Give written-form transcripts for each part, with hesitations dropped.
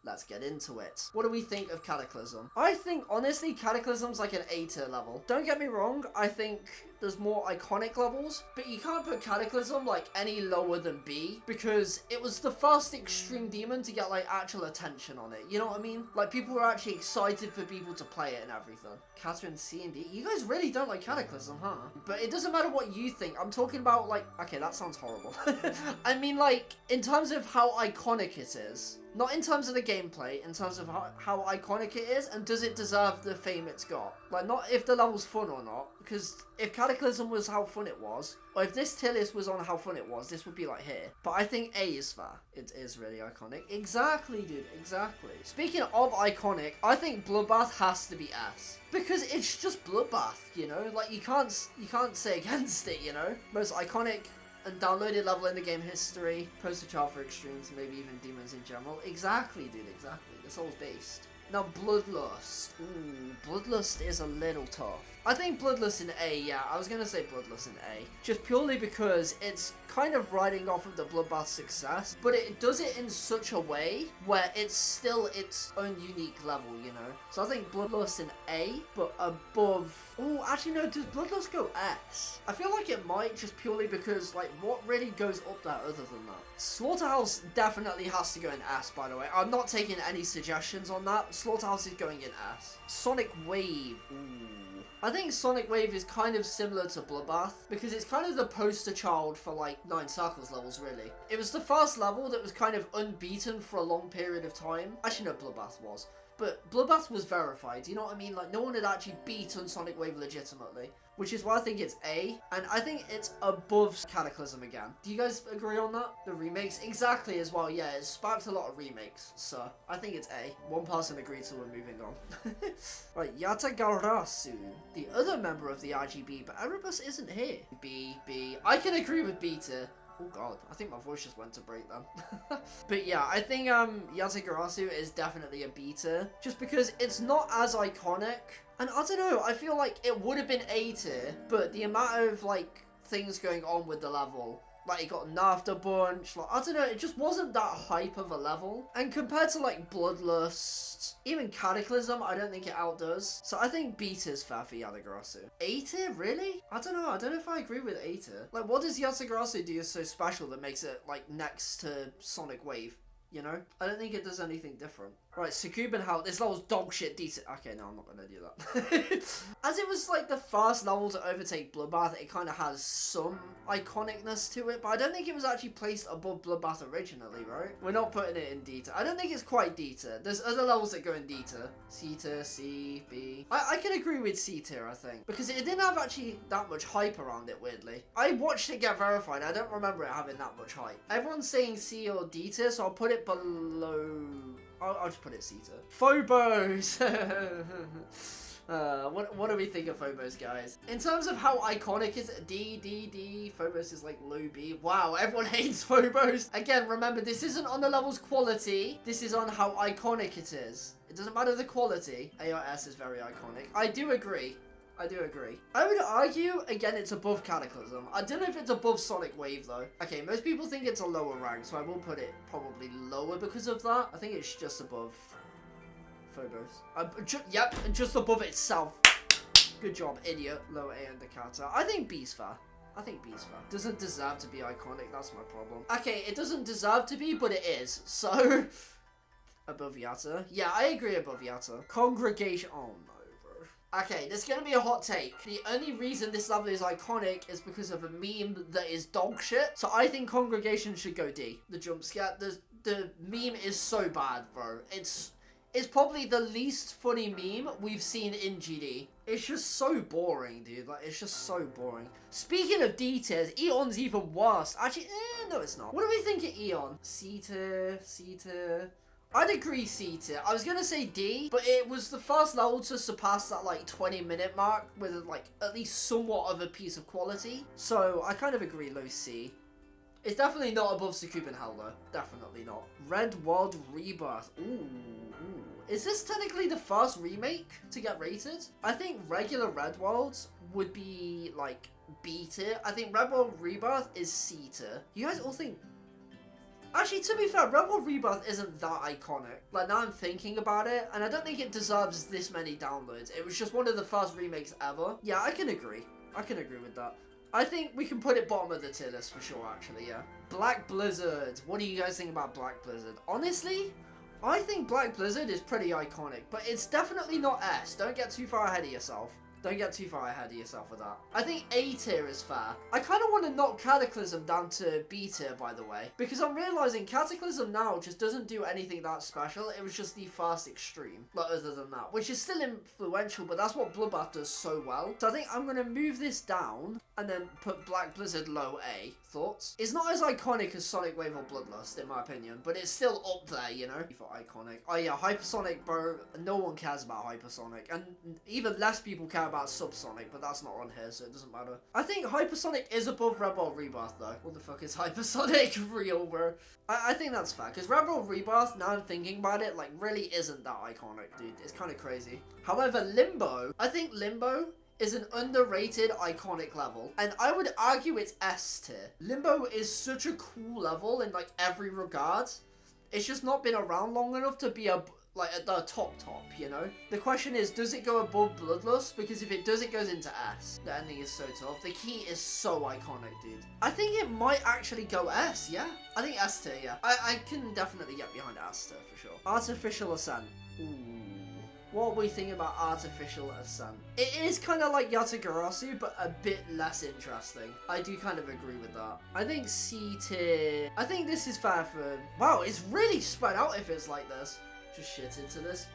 let's get into it. What do we think of Cataclysm? I think, honestly, Cataclysm's like an A tier level. Don't get me wrong, I think there's more iconic levels, but you can't put Cataclysm like any lower than B, because it was the first extreme demon to get like actual attention on it, you know what I mean? Like, people were actually excited for people to play it and everything. Catherine C and D, you guys really don't like Cataclysm, huh? But it doesn't matter what you think, I'm talking about like, okay, that sounds horrible. I mean, like, in terms of how iconic it is, not in terms of the gameplay, in terms of how iconic it is, and does it deserve the fame it's got? Like, not if the level's fun or not, because if Cataclysm was how fun it was, or if this tier list was on how fun it was, this would be like here. But I think A is fair. It is really iconic. Exactly, dude, exactly. Speaking of iconic, I think Bloodbath has to be S. Because it's just Bloodbath, you know? Like, you can't say against it, you know? Most iconic and downloaded level in the game history, poster child for extremes, maybe even demons in general. Exactly, dude, exactly. That's all based. Now, Bloodlust. Ooh, Bloodlust is a little tough. I think Bloodlust in A, yeah, I was going to say Bloodlust in A. Just purely because it's kind of riding off of the Bloodbath success, but it does it in such a way where it's still its own unique level, you know? So I think Bloodlust in A, but above... Oh, actually no, does Bloodlust go S? I feel like it might, just purely because, like, what really goes up there other than that? Slaughterhouse definitely has to go in S, by the way. I'm not taking any suggestions on that. Slaughterhouse is going in S. Sonic Wave. Ooh. I think Sonic Wave is kind of similar to Bloodbath, because it's kind of the poster child for, like, 9 Circles levels, really. It was the first level that was kind of unbeaten for a long period of time. Actually, no, Bloodbath was. But Bloodbath was verified, you know what I mean? Like, no one had actually beaten Sonic Wave legitimately, which is why I think it's A, and I think it's above Cataclysm again. Do you guys agree on that? The remakes? Exactly as well, yeah, it sparked a lot of remakes, so I think it's A. One person agreed, so we're moving on. Right, Yatagarasu, the other member of the RGB, but Erebus isn't here. B. I can agree with B tier. Oh god, I think my voice just went to break then. But yeah, I think Yatagarasu is definitely a B tier, just because it's not as iconic. And I don't know, I feel like it would have been A tier, but the amount of like things going on with the level, like it got nerfed a bunch, like I don't know, it just wasn't that hype of a level. And compared to like Bloodlust, even Cataclysm, I don't think it outdoes. So I think B tier is fair for Yatagarasu. A tier, really? I don't know if I agree with A tier. Like, what does Yatagarasu do so special that makes it like next to Sonic Wave? You know? I don't think it does anything different. Right, Sukuban Howl. This level's dog shit decent. Okay, no, I'm not going to do that. As it was, like, the first level to overtake Bloodbath, it kind of has some iconicness to it, but I don't think it was actually placed above Bloodbath originally, right? We're not putting it in D tier. I don't think it's quite D tier. There's other levels that go in D tier. C tier, C, B. I can agree with C tier, I think, because it didn't have actually that much hype around it, weirdly. I watched it get verified. I don't remember it having that much hype. Everyone's saying C or D tier, so I'll put it below... I'll just put it C tier. Phobos! What do we think of Phobos, guys? In terms of how iconic is it? D. Phobos is like low B. Wow, everyone hates Phobos. Again, remember, this isn't on the level's quality. This is on how iconic it is. It doesn't matter the quality. A or S is very iconic. I do agree. I would argue, again, it's above Cataclysm. I don't know if it's above Sonic Wave, though. Okay, most people think it's a lower rank, so I will put it probably lower because of that. I think it's just above Phobos. Yep, just above itself. Good job, idiot. Lower A indicator. I think B's fair. Doesn't deserve to be iconic, that's my problem. Okay, it doesn't deserve to be, but it is. So, above Yatta. Yeah, I agree above Yatta. Congregation. Oh, no. Okay, this is going to be a hot take. The only reason this level is iconic is because of a meme that is dog shit. So I think Congregation should go D. The jump scare, the meme is so bad, bro. It's probably the least funny meme we've seen in GD. It's just so boring, dude. Like, it's just so boring. Speaking of D tiers, Eon's even worse. Actually, no, it's not. What do we think of Eon? C tier. I'd agree C tier. I was going to say D, but it was the first level to surpass that, like, 20-minute mark with, like, at least somewhat of a piece of quality. So, I kind of agree low C. It's definitely not above Sukuban Hell, though. Definitely not. Red World Rebirth. Ooh. Is this technically the first remake to get rated? I think regular Red World would be, like, B tier. I think Red World Rebirth is C tier. You guys all think... Actually, to be fair, Rebel Rebirth isn't that iconic. Like, now I'm thinking about it, and I don't think it deserves this many downloads. It was just one of the first remakes ever. Yeah, I can agree. I can agree with that. I think we can put it bottom of the tier list for sure, actually, yeah. Black Blizzard. What do you guys think about Black Blizzard? Honestly, I think Black Blizzard is pretty iconic, but it's definitely not S. Don't get too far ahead of yourself. Don't get too far ahead of yourself with that. I think A tier is fair. I kind of want to knock Cataclysm down to B tier, by the way, because I'm realizing Cataclysm now just doesn't do anything that special. It was just the first extreme, like, other than that, which is still influential, but that's what Bloodbath does so well. So I think I'm going to move this down and then put Black Blizzard low A. Thoughts? It's not as iconic as Sonic Wave or Bloodlust, in my opinion, but it's still up there, you know? For iconic. Oh yeah, Hypersonic, bro. No one cares about Hypersonic, and even less people care about Subsonic, but that's not on here, so it doesn't matter. I think Hypersonic is above Rebel Rebirth, though. What the fuck is Hypersonic real, bro? I think that's fair, because Rebel Rebirth, now I'm thinking about it, like, really isn't that iconic, dude. It's kind of crazy. However, Limbo, I think Limbo is an underrated iconic level, and I would argue it's S tier. Limbo is such a cool level in, like, every regard. It's just not been around long enough to be like at the top, you know? The question is, does it go above Bloodlust? Because if it does, it goes into S. The ending is so tough. The key is so iconic, dude. I think it might actually go S, yeah? I think S tier, yeah. I can definitely get behind S tier for sure. Artificial Ascent. Ooh. What are we thinking about Artificial Ascent? It is kind of like Yatagarasu, but a bit less interesting. I do kind of agree with that. I think C tier. I think this is fair for... Wow, it's really spread out if it's like this. Just shit into this.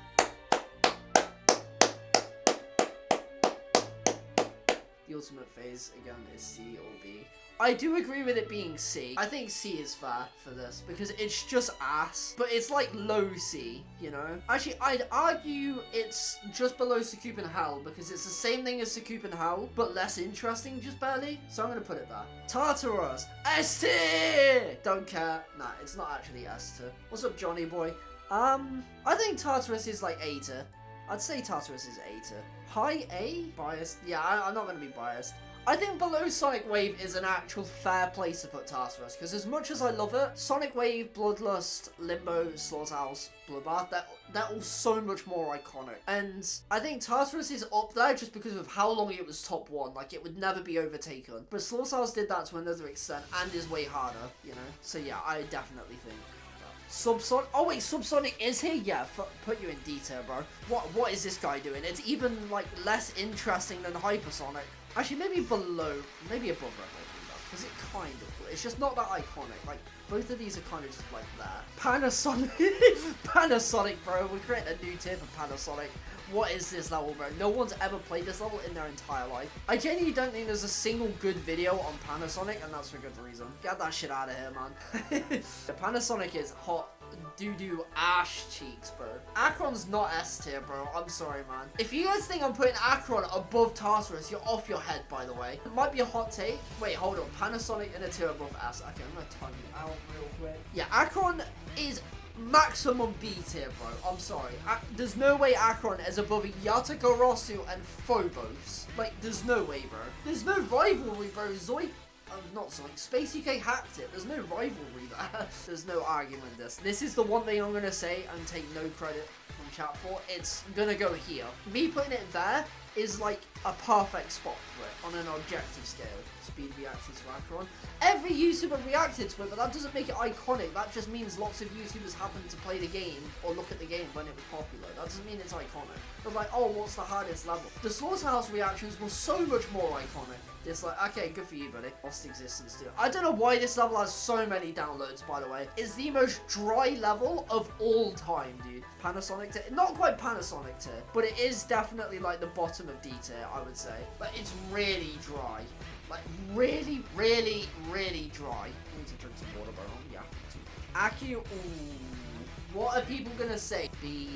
The ultimate phase, again, is C or B. I do agree with it being C. I think C is fair for this, because it's just ass, but it's like low C, you know? Actually, I'd argue it's just below Sakupin Hell, because it's the same thing as Sakupin Hell, but less interesting, just barely. So I'm gonna put it there. Tartarus, S tier! Don't care. Nah, it's not actually S tier. What's up, Johnny boy? I think Tartarus is like A tier. I'd say Tartarus is A tier. High A? Biased? Yeah, I'm not going to be biased. I think below Sonic Wave is an actual fair place to put Tartarus, because as much as I love it, Sonic Wave, Bloodlust, Limbo, Slaughterhouse, Bloodbath, they're all so much more iconic. And I think Tartarus is up there just because of how long it was top 1, like it would never be overtaken. But Slaughterhouse did that to another extent and is way harder, you know? So yeah, I definitely think. Subsonic. Oh wait, Subsonic is here? Yeah, put you in detail, bro. What is this guy doing? It's even like less interesting than Hypersonic. Actually, maybe below, maybe above Rebel Rebirth, because it kind of, it's just not that iconic. Like, both of these are kind of just like there. Panasonic. Panasonic, bro. We're creating a new tier for Panasonic. What is this level, bro? No one's ever played this level in their entire life. I genuinely don't think there's a single good video on Panasonic, and that's for good reason. Get that shit out of here, man. The Panasonic is hot doo-doo ash cheeks, bro. Akron's not S tier, bro. I'm sorry, man. If you guys think I'm putting Akron above Tartarus, you're off your head, by the way. It might be a hot take. Wait, hold on. Panasonic in a tier above S. Okay, I'm gonna time you out real quick. Yeah, Akron is maximum B tier, bro. I'm sorry. There's no way Akron is above Yatagarasu and Phobos. Like, there's no way, bro. There's no rivalry, bro. Not Zoink. Space UK hacked it. There's no rivalry there. There's no argument this. This is the one thing I'm going to say and take no credit from chat for. It's going to go here. Me putting it there is like a perfect spot for it on an objective scale. Speed reacted to Akron. Every YouTuber reacted to it, but that doesn't make it iconic. That just means lots of YouTubers happened to play the game or look at the game when it was popular. That doesn't mean it's iconic. But like, oh, what's the hardest level? The Slaughterhouse reactions were so much more iconic. It's like, okay, good for you, buddy. Lost existence too. I don't know why this level has so many downloads, by the way. It's the most dry level of all time, dude. Panasonic tier. Not quite Panasonic tier, but it is definitely like the bottom of D tier, I would say. But it's really dry. Like, really, really, really dry. I need to drink some water, bro. Yeah. Aki, ooh. What are people gonna say? B,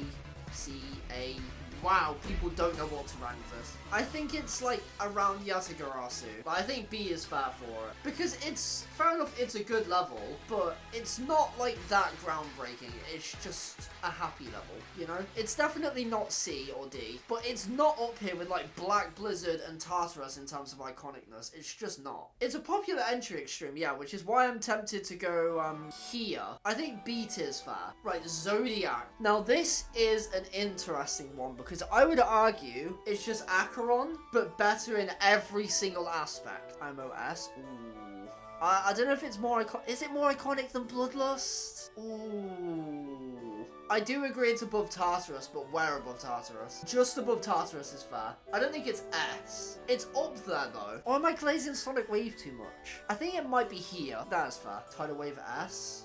C, A, wow, people don't know what to rank this. I think it's like around Yatagarasu, but I think B is fair for it. Because it's, fair enough, it's a good level, but it's not like that groundbreaking. It's just a happy level, you know? It's definitely not C or D, but it's not up here with like Black Blizzard and Tartarus in terms of iconicness. It's just not. It's a popular entry extreme, yeah, which is why I'm tempted to go here. I think B tier is fair. Right, Zodiac. Now this is an interesting one because I would argue it's just Acheron, but better in every single aspect. MOS. Ooh. I don't know if it's more iconic. Is it more iconic than Bloodlust? Ooh. I do agree it's above Tartarus, but where above Tartarus? Just above Tartarus is fair. I don't think it's S. It's up there though. Or am I glazing Sonic Wave too much? I think it might be here. That is fair. Tidal Wave S.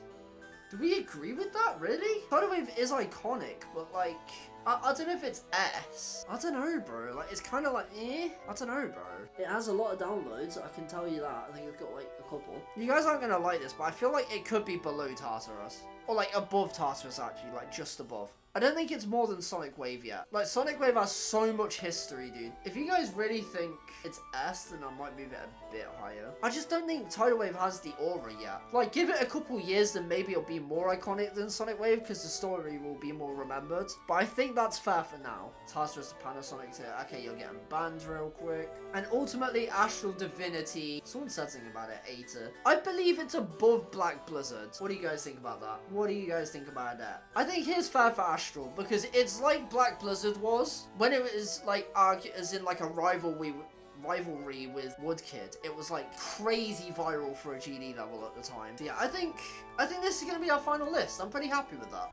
Do we agree with that, really? Tidal Wave is iconic, but like, I don't know if it's S. I don't know, bro. Like, it's kind of like, eh? I don't know, bro. It has a lot of downloads, I can tell you that. I think it's got like a couple. You guys aren't going to like this, but I feel like it could be below Tartarus. Or like above Tartarus, actually, like just above. I don't think it's more than Sonic Wave yet. Like, Sonic Wave has so much history, dude. If you guys really think it's S, then I might move it a bit higher. I just don't think Tidal Wave has the aura yet. Like, give it a couple years, then maybe it'll be more iconic than Sonic Wave, because the story will be more remembered. But I think that's fair for now. Tartarus to Panasonic to, okay, you're getting banned real quick. And ultimately, Astral Divinity. Someone said something about it, Aether. I believe it's above Black Blizzard. What do you guys think about that? What do you guys think about that? I think here's fair for Astral, because it's like Black Blizzard was when it was like as in like a rivalry with Woodkid. It was like crazy viral for a GD level at the time. So yeah, I think this is gonna be our final list. I'm pretty happy with that.